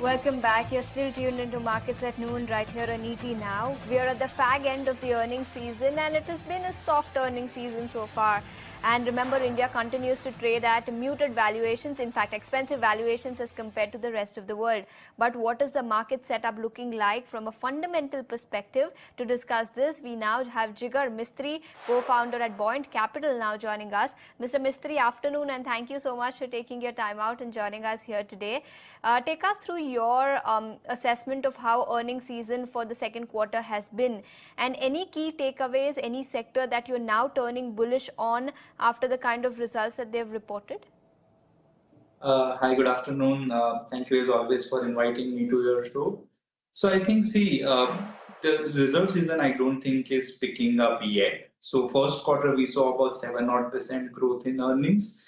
Welcome back. You're still tuned into Markets at Noon right here on ET Now. We are at the fag end of the earnings season and it has been a soft earnings season so far. And remember, India continues to trade at muted valuations, in fact, expensive valuations as compared to the rest of the world. But what is the market setup looking like from a fundamental perspective? To discuss this, we now have Jigar Mistry, co-founder at Buoyant Capital, now joining us. Mr. Mistry, afternoon, and thank you so much for taking your time out and joining us here today. Take us through your assessment of how earnings season for the second quarter has been, and any key takeaways, any sector that you're now turning bullish on after the kind of results that they've reported? Hi, good afternoon. Thank you as always for inviting me to your show. So I think, the result season I don't think is picking up yet. So first quarter we saw about 7% growth in earnings,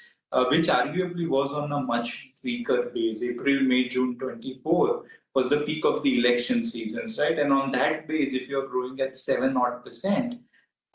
which arguably was on a much weaker base. April, May, June 24 was the peak of the election seasons, right? And on that base, if you're growing at 7%,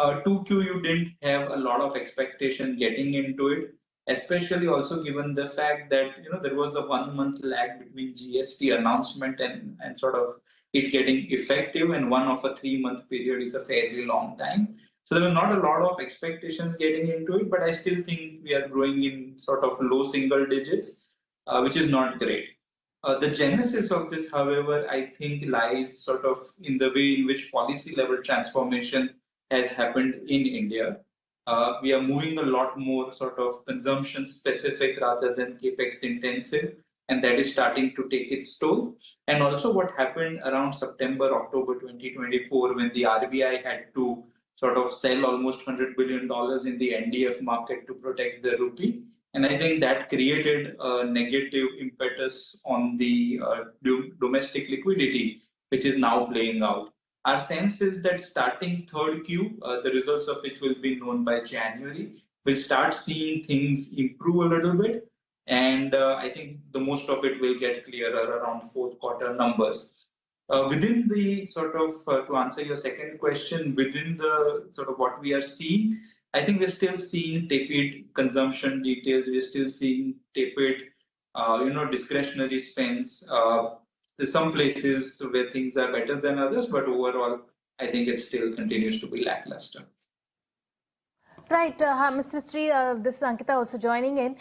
2Q you didn't have a lot of expectation getting into it, especially also given the fact that there was a 1 month lag between GST announcement and sort of it getting effective, and one of a 3 month period is a fairly long time. So there were not a lot of expectations getting into it, but I still think we are growing in sort of low single digits, which is not great. The genesis of this, however, I think lies sort of in the way in which policy level transformation has happened in India. We are moving a lot more sort of consumption specific rather than capex intensive, and that is starting to take its toll. And also, what happened around September, October 2024, when the RBI had to sort of sell almost $100 billion in the NDF market to protect the rupee. And I think that created a negative impetus on the domestic liquidity, which is now playing out. Our sense is that starting third Q, the results of which will be known by January, we'll start seeing things improve a little bit. And I think the most of it will get clearer around fourth quarter numbers. Within the sort of, to answer your second question, within the sort of what we are seeing, I think we're still seeing tepid consumption details. We're still seeing tepid, discretionary spends. There's some places where things are better than others, but overall, I think it still continues to be lackluster. Right, Mr. Mistry, this is Ankita also joining in.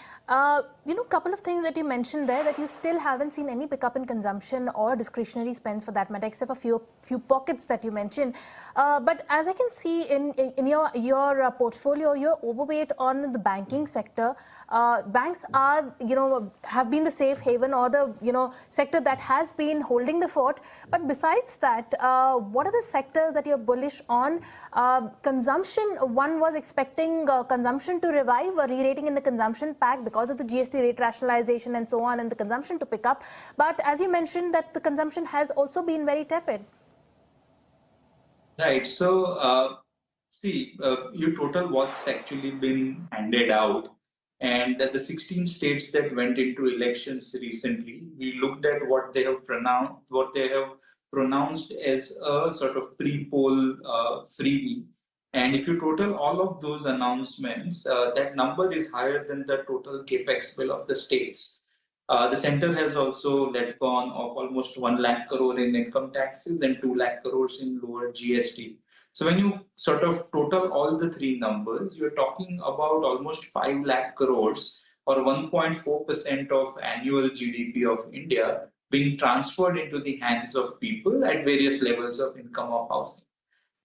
Couple of things that you mentioned there, that you still haven't seen any pickup in consumption or discretionary spends for that matter, except a few pockets that you mentioned. But as I can see in your portfolio, you're overweight on the banking sector. Banks are, have been the safe haven or the, sector that has been holding the fort. But besides that, what are the sectors that you're bullish on? Consumption, one was expecting consumption to revive, a re-rating in the consumption pack because of the GST rate rationalization and so on, and the consumption to pick up. But as you mentioned, that the consumption has also been very tepid. Right. So, you total what's actually been handed out. And the 16 states that went into elections recently, we looked at what they have pronounced as a sort of pre-poll freebie. And if you total all of those announcements, that number is higher than the total capex bill of the states. The center has also let go of almost 1 lakh crore in income taxes and 2 lakh crores in lower GST. So when you sort of total all the three numbers, you're talking about almost 5 lakh crores or 1.4% of annual GDP of India being transferred into the hands of people at various levels of income or housing.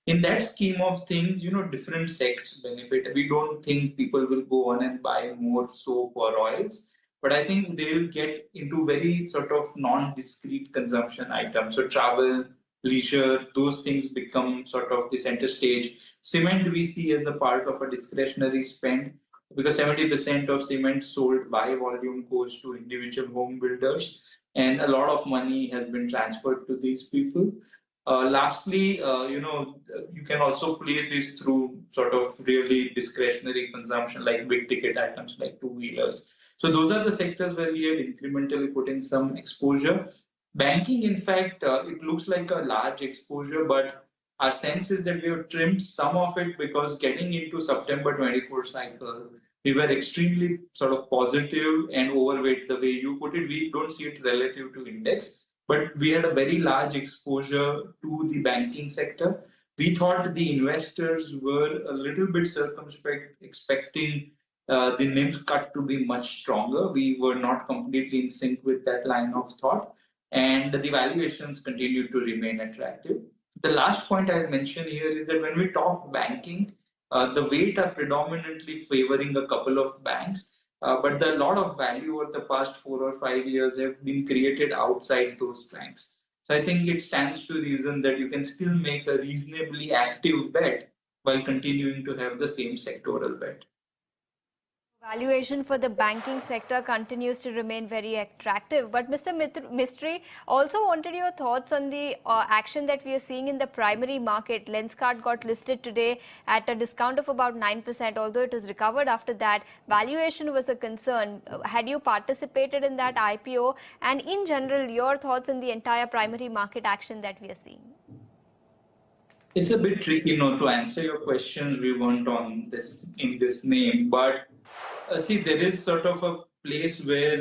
In that scheme of things, different sects benefit. We don't think people will go on and buy more soap or oils, but I think they'll get into very sort of non-discrete consumption items. So travel, leisure, those things become sort of the center stage. Cement we see as a part of a discretionary spend because 70% of cement sold by volume goes to individual home builders, and a lot of money has been transferred to these people. Lastly, you can also play this through sort of really discretionary consumption like big ticket items like two-wheelers. So those are the sectors where we had incrementally put in some exposure. Banking, in fact, it looks like a large exposure, but our sense is that we have trimmed some of it because getting into September 24 cycle, we were extremely sort of positive and overweight the way you put it. We don't see it relative to index, but we had a very large exposure to the banking sector. We thought the investors were a little bit circumspect, expecting the NIM cut to be much stronger. We were not completely in sync with that line of thought, and the valuations continued to remain attractive. The last point I'll mention here is that when we talk banking, the weight are predominantly favoring a couple of banks, but a lot of value over the past 4 or 5 years have been created outside those banks. So I think it stands to reason that you can still make a reasonably active bet while continuing to have the same sectoral bet. Valuation for the banking sector continues to remain very attractive. But Mr. Mistry, also wanted your thoughts on the action that we are seeing in the primary market. Lenskart got listed today at a discount of about 9%, although it has recovered after that. Valuation was a concern. Had you participated in that IPO? And in general, your thoughts on the entire primary market action that we are seeing? It's a bit tricky, to answer your questions. We weren't on this in this name, but see, there is sort of a place where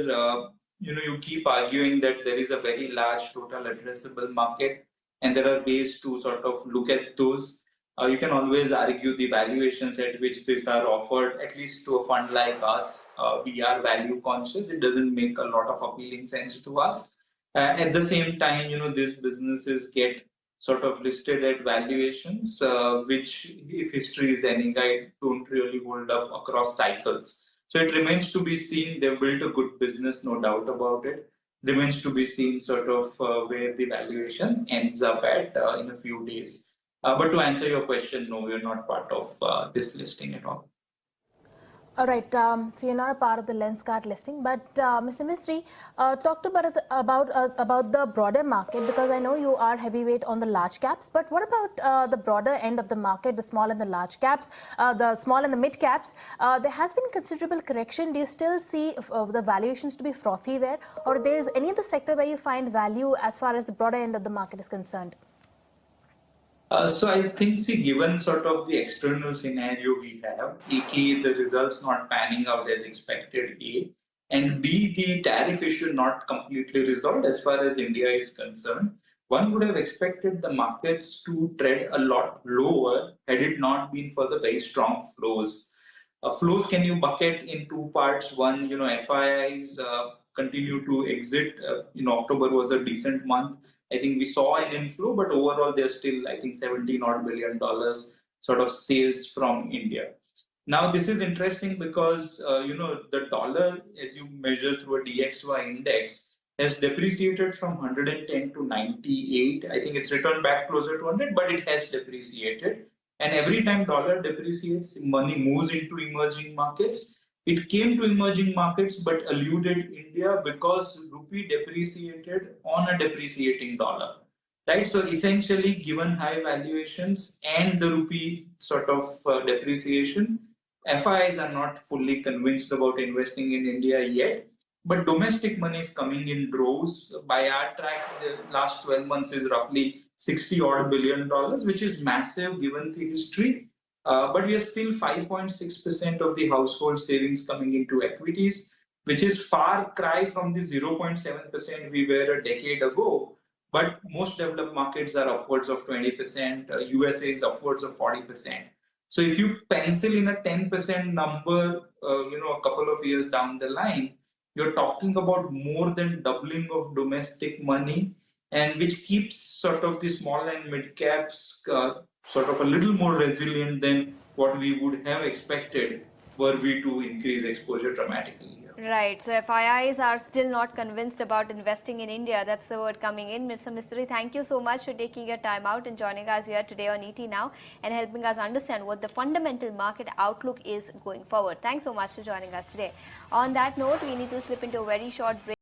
you keep arguing that there is a very large total addressable market, and there are ways to sort of look at those. You can always argue the valuations at which these are offered, at least to a fund like us. We are value conscious. It doesn't make a lot of appealing sense to us. At the same time, these businesses get sort of listed at valuations, which, if history is any guide, don't really hold up across cycles. So it remains to be seen. They've built a good business, no doubt about it. Remains to be seen sort of where the valuation ends up at in a few days. But to answer your question, no, we're not part of this listing at all. All right, so you're not a part of the Lenskart listing, but Mr. Mistry, talked about the broader market, because I know you are heavyweight on the large caps, but what about the broader end of the market, the small and the large caps, the small and the mid caps? There has been considerable correction. Do you still see the valuations to be frothy there, or there's any other sector where you find value as far as the broader end of the market is concerned? So I think, given sort of the external scenario we have, A, the results not panning out as expected, A, and B, the tariff issue not completely resolved as far as India is concerned, one would have expected the markets to tread a lot lower had it not been for the very strong flows. Flows can you bucket in two parts. One, FIIs continue to exit. October was a decent month. I think we saw an inflow, but overall there's still, I think, $17 billion sort of sales from India. Now, this is interesting because, the dollar, as you measure through a DXY index, has depreciated from 110 to 98. I think it's returned back closer to 100, but it has depreciated. And every time dollar depreciates, money moves into emerging markets. It came to emerging markets but eluded India because rupee depreciated on a depreciating dollar, right? So essentially, given high valuations and the rupee sort of depreciation, FIIs are not fully convinced about investing in India yet. But domestic money is coming in droves. By our track, the last 12 months is roughly $60 billion, which is massive given the history. But we are still 5.6% of the household savings coming into equities, which is far cry from the 0.7% we were a decade ago. But most developed markets are upwards of 20%, USA is upwards of 40%. So if you pencil in a 10% number, a couple of years down the line, you're talking about more than doubling of domestic money, and which keeps sort of the small and mid caps sort of a little more resilient than what we would have expected were we to increase exposure dramatically here. Right. So FIIs are still not convinced about investing in India. That's the word coming in. Mr. Mistry, thank you so much for taking your time out and joining us here today on ET Now and helping us understand what the fundamental market outlook is going forward. Thanks so much for joining us today. On that note, we need to slip into a very short break.